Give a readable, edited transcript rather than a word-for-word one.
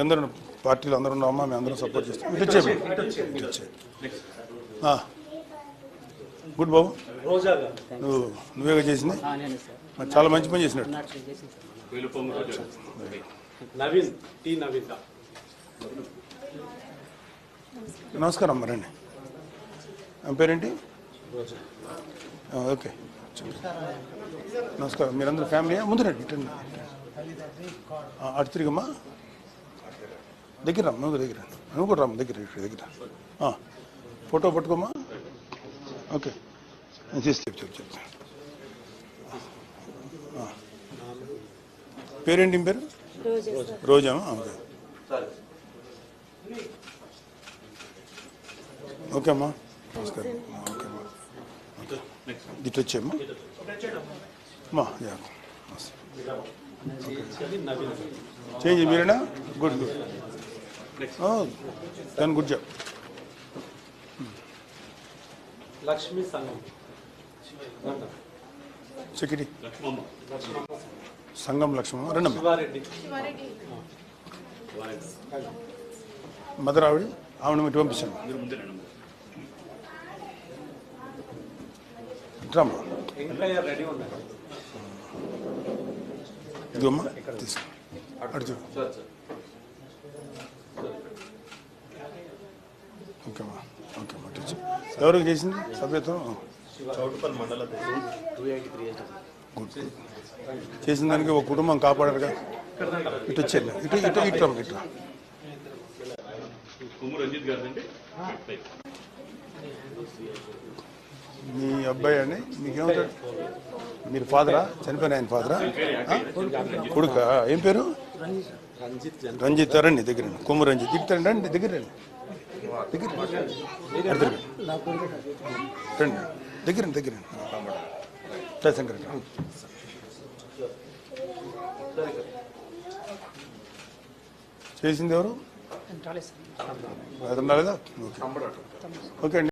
అందరూ పార్టీలు అందరూ ఉన్నామా, మేము అందరం సపోర్ట్ చేస్తాం. ఇటు వచ్చే గుడ్ బాబు, నువ్వేగా చేసింది, చాలా మంచి పని చేసినట్టు. నమస్కారం అమ్మ, రండి. ఆమె పేరేంటి? ఓకే, నమస్కారం. మీరందరూ ఫ్యామిలీయా? ముందు రండి, ఇటు అటు తిరిగమ్మా, దగ్గర రమ్మ, నువ్వు దగ్గర, నువ్వు కూడా రమ్మ, దగ్గర ఫోటో పట్టుకోమ్మా. ఓకే, నేను చేసి చెప్తా. పేరేంటి మీ పేరు? రోజా? ఓకే, ఓకే అమ్మా, నమస్కారం. ఓకే అమ్మా, ఇటు వచ్చేమ్మా. చేంజ్ మీరేనా? గుడ్ దాని గుడ్ జాబ్. లక్ష్మీ సంఘం సెక్యూరిటీ సంఘం లక్ష్మమ్మ, రెండమ్మ. మదర్ ఆవిడ ఇటు పంపిస్తాను. ఇట్రామ్మా, ఇదిగమ్మా తీసుకో, అడుగు. ఓకేమ్మా, ఓకేమ్మా. టీచర్ ఎవరికి చేసింది సభ్యత్వం? గుడ్. చేసిన దానికి ఒక కుటుంబం కాపాడారుగా. ఇటు వచ్చేది, ఇటు మీ అబ్బాయి అండి, మీకేమవుతాడు? మీరు ఫాదరా? చనిపోయిన ఆయన ఫాదరా? కొడుక? ఏం పేరు? రంజిత్. రండి దగ్గర, కొమ్ము రంజిత్. ఇటు రండి, దగ్గర రండి, దగ్గర జయశంకర్. చేసింది ఎవరు? అతను రాలేదా? ఓకే అండి.